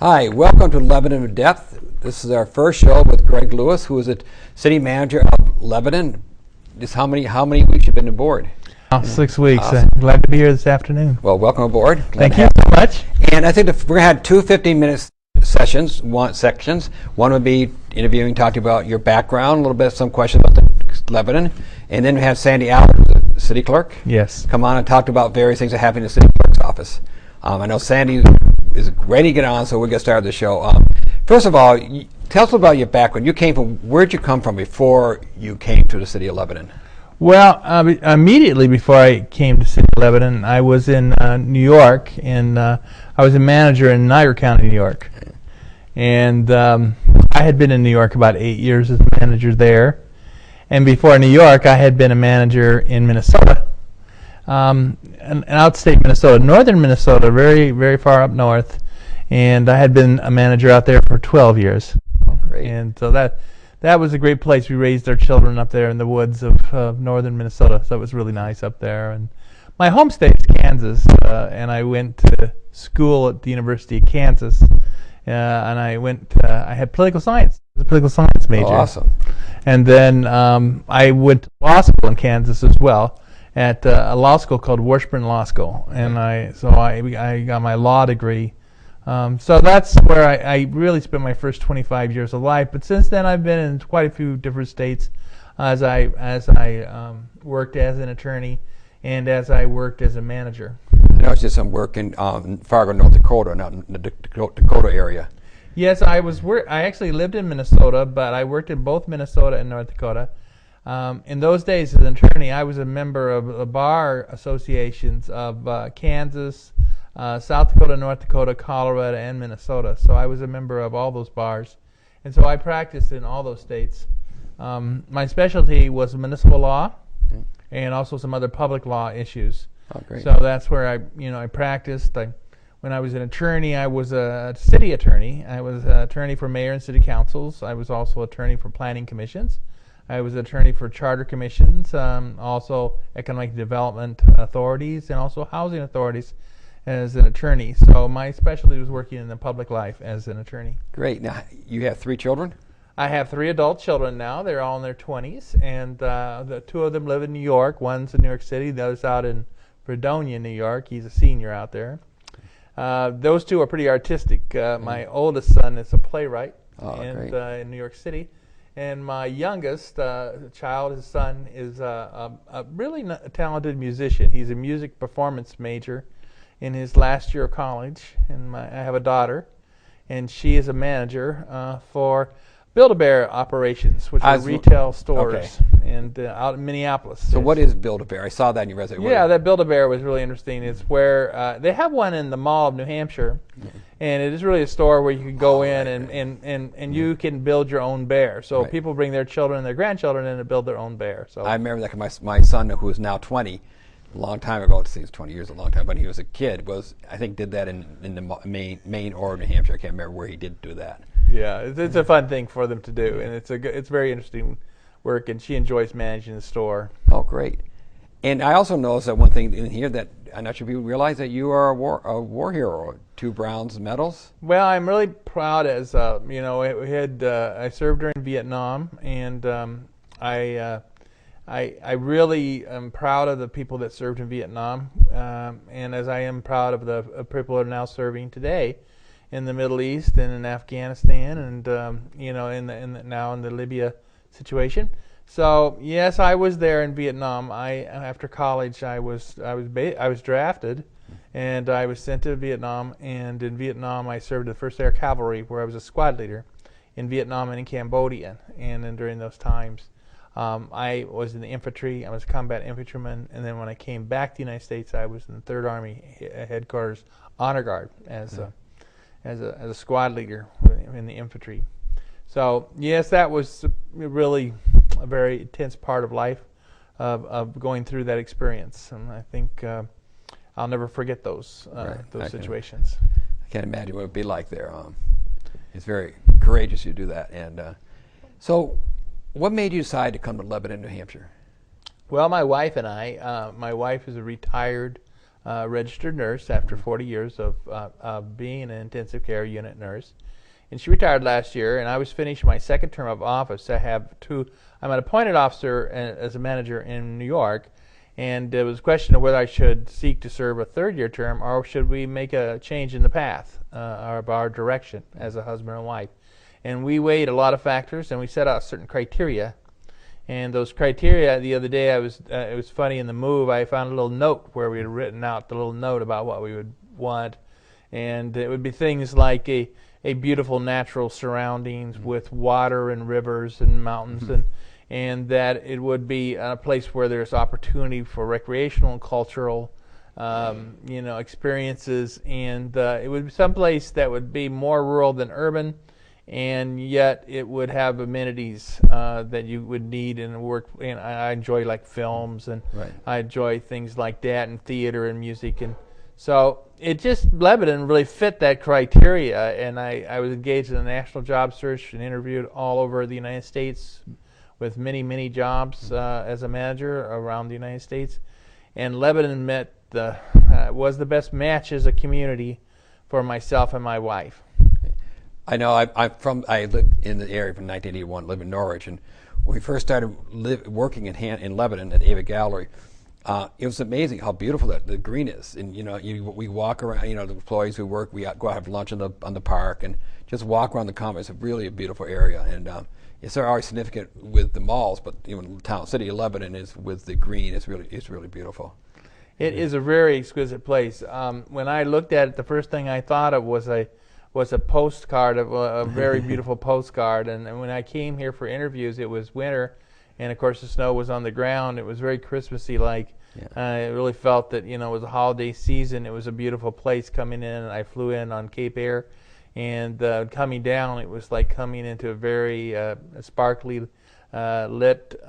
Hi, welcome to Lebanon in Depth. This is our first show with Greg Lewis, who is the city manager of Lebanon. Just how many weeks you've been aboard? 6 weeks. Awesome. Glad to be here this afternoon. Well, welcome aboard. Thank you so much. And I think we're going to have two 15-minute sections. One would be interviewing, talking about your background, a little bit, some questions about Lebanon, and then we have Sandy Allen, the city clerk. Yes. Come on and talk about various things that happen in the city clerk's office. I know Sandy is ready to get on, so we'll get started the show. First of all, tell us about your background. Where'd you come from before you came to the city of Lebanon? Well, immediately before I came to City of Lebanon, I was in New York, and I was a manager in Niagara County, New York. And I had been in New York about 8 years as a manager there. And before New York, I had been a manager in Minnesota, an outstate Minnesota, northern Minnesota, very, very far up north. And I had been a manager out there for 12 years. Oh, great. And so that was a great place. We raised our children up there in the woods of northern Minnesota, so it was really nice up there. And my home state is Kansas, and I went to school at the University of Kansas, and I had political science. I was a political science major. Oh, awesome. And then I went to law school in Kansas as well, at a law school called Washburn Law School, and I got my law degree. So that's where I really spent my first 25 years of life. But since then, I've been in quite a few different states as I worked as an attorney and as I worked as a manager. I know it's just some work in Fargo, North Dakota, not in the Dakota area. Yes, I actually lived in Minnesota, but I worked in both Minnesota and North Dakota. In those days, as an attorney, I was a member of the bar associations of Kansas, South Dakota, North Dakota, Colorado, and Minnesota. So I was a member of all those bars. And so I practiced in all those states. My specialty was municipal law and also some other public law issues. Oh, great. So that's where I practiced. When I was an attorney, I was a city attorney. I was an attorney for mayor and city councils. I was also attorney for planning commissions. I was an attorney for charter commissions, also economic development authorities, and also housing authorities as an attorney. So my specialty was working in the public life as an attorney. Great. Now, you have 3 children? I have 3 adult children now. They're all in their 20s, and the 2 of them live in New York. One's in New York City, the other's out in Fredonia, New York. He's a senior out there. Those 2 are pretty artistic. My oldest son is a playwright in New York City. And my youngest child, his son, is a really talented musician. He's a music performance major in his last year of college. And I have a daughter, and she is a manager for Build-A-Bear operations, which are retail stores out in Minneapolis. So what is Build-A-Bear? I saw that in your resume. Yeah, that Build-A-Bear was really interesting. It's where they have one in the Mall of New Hampshire, and it is really a store where you can go in and you can build your own bear. So people bring their children and their grandchildren in to build their own bear. So I remember that my son, who is now 20, a long time ago, it seems 20 years a long time, but he was a kid, did that in the Maine or New Hampshire. I can't remember where he did do that. Yeah, it's a fun thing for them to do, and it's very interesting work, and she enjoys managing the store. Oh, great. And I also noticed that one thing in here that I'm not sure people realize, that you are a war hero, 2 bronze medals. Well, I'm really proud I served during Vietnam, and I really am proud of the people that served in Vietnam, and as I am proud of the people that are now serving today in the Middle East and in Afghanistan, and now in the Libya situation. So yes, I was there in Vietnam. After college, I was drafted, and I was sent to Vietnam. And in Vietnam, I served the 1st Air Cavalry, where I was a squad leader in Vietnam and in Cambodia. And then during those times, I was in the infantry. I was a combat infantryman. And then when I came back to the United States, I was in the 3rd Army Headquarters Honor Guard as a squad leader in the infantry. So yes, that was really a very intense part of life, of going through that experience, and I think I'll never forget those situations. I can't imagine what it would be like there. It's very courageous you do that. And so, what made you decide to come to Lebanon, New Hampshire? Well, my wife and I. My wife is a retired registered nurse after 40 years of being an intensive care unit nurse. And she retired last year, and I was finishing my second term of office. I'm an appointed officer as a manager in New York, and there was a question of whether I should seek to serve a third-year term or should we make a change in the path of our direction as a husband and wife. And we weighed a lot of factors, and we set out certain criteria. And those criteria, the other day, it was funny in the move, I found a little note where we had written out the little note about what we would want. And it would be things like a beautiful natural surroundings with water and rivers and mountains, and that it would be a place where there's opportunity for recreational and cultural experiences, and it would be someplace that would be more rural than urban, and yet it would have amenities that you would need in work. And I enjoy like films, and I enjoy things like that, and theater and music, and so Lebanon really fit that criteria. And I was engaged in a national job search and interviewed all over the United States with many jobs as a manager around the United States, and Lebanon was the best match as a community for myself and my wife. I know. I lived in the area from 1981. Lived in Norwich, and when we first started working in Lebanon at Ava Gallery, it was amazing how beautiful the green is. And we walk around. The employees who work, we go out have lunch on the park and just walk around the common. It's really a beautiful area, and it's always significant with the malls, but the town city of Lebanon is with the green. It's really beautiful. It is a very exquisite place. When I looked at it, the first thing I thought of was a postcard, of a very beautiful postcard. And when I came here for interviews, it was winter, and of course the snow was on the ground. It was very Christmassy-like. It really felt that it was a holiday season. It was a beautiful place coming in. And I flew in on Cape Air, and coming down, it was like coming into a very sparkly, lit,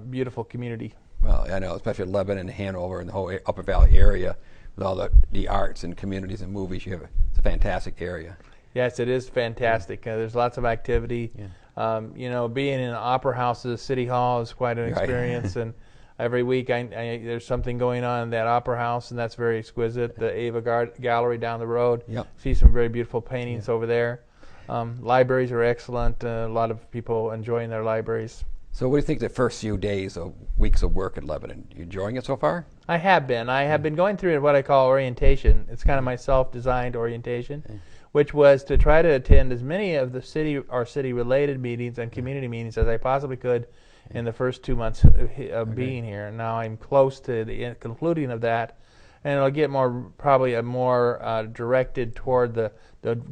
beautiful community. Well, I know, especially Lebanon and Hanover and the whole Upper Valley area with all the arts and communities and movies. It's a fantastic area. Yes, it is fantastic. There's lots of activity. Being in an opera house at the City Hall is quite an experience. And every week there's something going on in that opera house, and that's very exquisite. The Ava Gallery down the road. See some very beautiful paintings over there. Libraries are excellent. A lot of people enjoying their libraries. So what do you think the first few days or weeks of work in Lebanon? You enjoying it so far? I have been. I have been going through what I call orientation. It's kind of my self-designed orientation, which was to try to attend as many of the city or city-related meetings and community meetings as I possibly could in the first 2 months of being here. And now I'm close to the concluding of that, and it'll get probably more directed toward the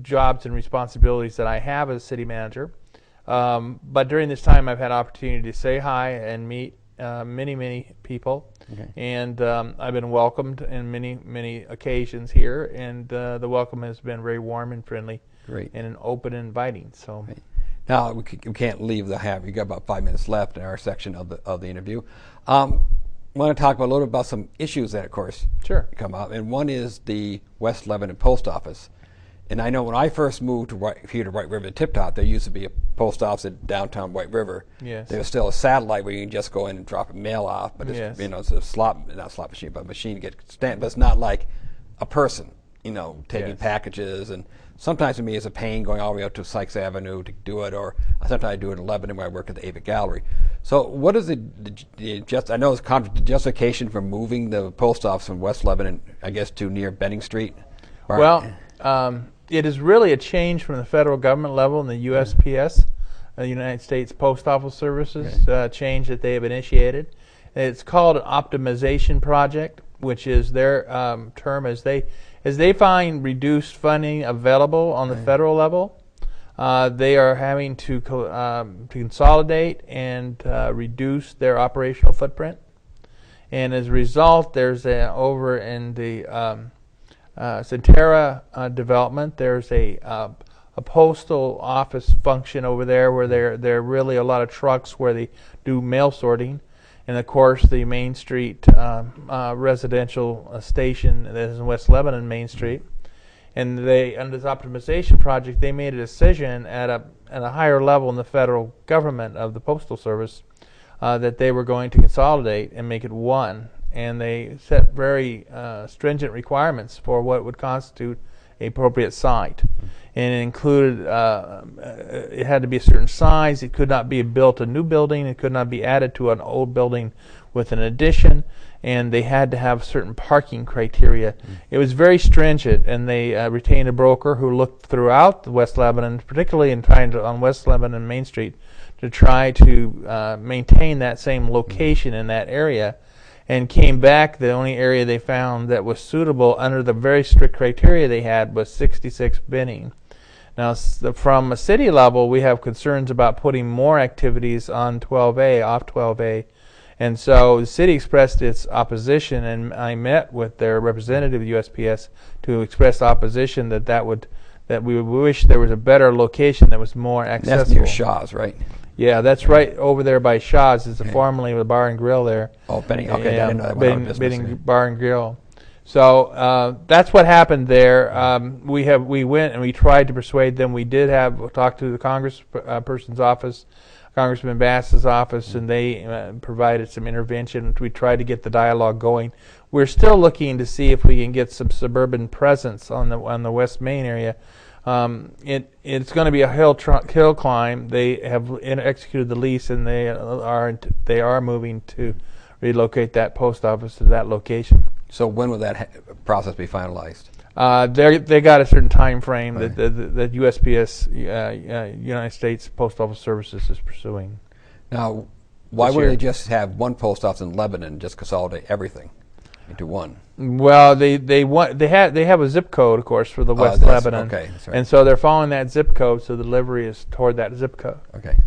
jobs and responsibilities that I have as city manager. But during this time, I've had opportunity to say hi and meet many people, and I've been welcomed in many occasions here, and the welcome has been very warm and friendly, and an open and inviting. So now we can't leave we got about 5 minutes left in our section of the interview. I want to talk a little bit about some issues that, of course, come up, and one is the West Lebanon Post Office. And I know when I first moved here to White River to Tip Top, there used to be a post office at downtown White River. Yes. There was still a satellite where you can just go in and drop a mail off, but it's it's a not slot machine, but a machine to get stamped. But it's not like a person, taking packages. And sometimes to me it's a pain going all the way up to Sykes Avenue to do it, or sometimes I do it in Lebanon where I work at the Ava Gallery. So what is I know it's the justification for moving the post office from West Lebanon, I guess, to near Benning Street? Well, it is really a change from the federal government level and the USPS, the United States Post Office Services, change that they have initiated. It's called an optimization project, which is their term as they find reduced funding available on the federal level. They are having to consolidate and reduce their operational footprint. And as a result, there's over in the Centera development, there's a postal office function over there where there are really a lot of trucks where they do mail sorting, and of course the Main Street residential station that is in West Lebanon Main Street. And under this optimization project, they made a decision at a higher level in the federal government of the Postal Service that they were going to consolidate and make it one. and they set very stringent requirements for what would constitute an appropriate site. And it included, it had to be a certain size, it could not be built a new building, it could not be added to an old building with an addition, and they had to have certain parking criteria. It was very stringent, and they retained a broker who looked throughout the West Lebanon, particularly on West Lebanon Main Street, to try to maintain that same location in that area, and came back. The only area they found that was suitable under the very strict criteria they had was 66 binning. Now, from a city level, we have concerns about putting more activities on 12A, off 12A, and so the city expressed its opposition, and I met with their representative of USPS to express opposition that we would wish there was a better location that was more accessible. That's near Shaw's, right? Yeah, that's right over there by Shaw's. It's formerly a bar and grill there. Oh, Benning. Okay, Yeah, I didn't know that went out of business. Benning Bar and Grill. So that's what happened there. We went and we tried to persuade them. We did talk to the Congressperson's office, Congressman Bass's office, and they provided some intervention. We tried to get the dialogue going. We're still looking to see if we can get some suburban presence on the West Main area. It's going to be a hill climb. They have executed the lease, and they are moving to relocate that post office to that location. So when will that process be finalized? They got a certain time frame Right. that USPS, United States Post Office Services, is pursuing. Now, why This wouldn't year. they just have one post office in Lebanon and just consolidate everything into one? Well, they have a zip code, of course, for the West Lebanon, okay, that's right. and so they're following that zip code. So the delivery is toward that zip code. Okay,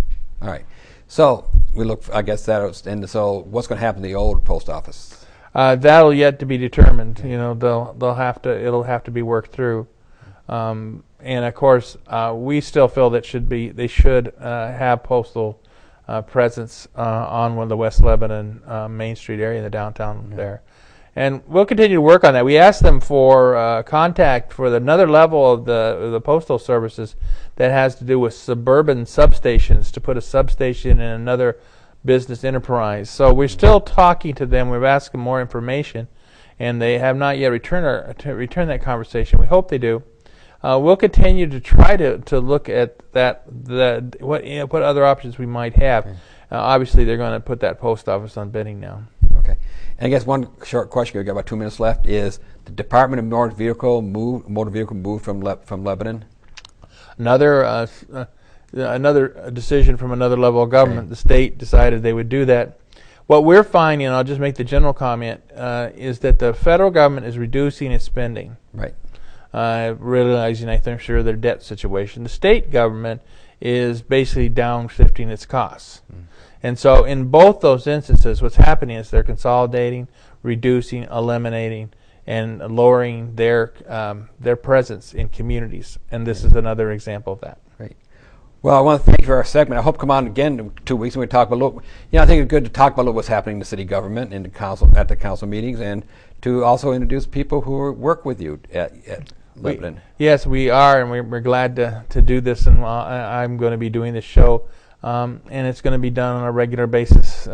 all right. So we look. I guess that. And so what's going to happen to the old post office? That'll yet to be determined. You know, it'll have to be worked through, and of course, we still feel that they should have postal presence on one of the West Lebanon Main Street area, in the downtown there, and we'll continue to work on that. We asked them for contact for another level of the postal services that has to do with suburban substations, to put a substation in another business enterprise. So we're still talking to them. We've asked them more information, and they have not yet returned that conversation. We hope they do. We'll continue to try to look at what other options we might have. Obviously, they're going to put that post office on Benning now. Okay. And I guess one short question, we've got about 2 minutes left, is the Department of Motor Vehicle moved from Lebanon? Another decision from another level of government. The state decided they would do that. What we're finding, and I'll just make the general comment, is that the federal government is reducing its spending. Right. Realizing, I think, sure, their debt situation. The state government is basically downshifting its costs. And so in both those instances, what's happening is they're consolidating, reducing, eliminating, and lowering their presence in communities. And this is another example of that. Great. Well, I want to thank you for our segment. I hope to come on again in 2 weeks and we talk about a little. I think it's good to talk about what's happening in the city government and at the council meetings, and to also introduce people who work with you at Lebanon. Yes, we are, and we're glad to do this. And I'm going to be doing this show, and it's going to be done on a regular basis.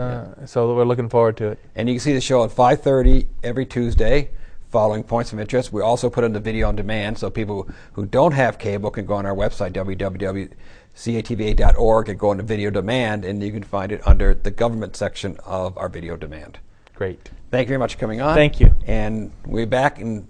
So we're looking forward to it. And you can see the show at 5:30 every Tuesday, following Points of Interest. We also put in the video on demand, so people who don't have cable can go on our website, www.catva.org, and go into video demand, and you can find it under the government section of our video demand. Great. Thank you very much for coming on. Thank you. And we'll be back in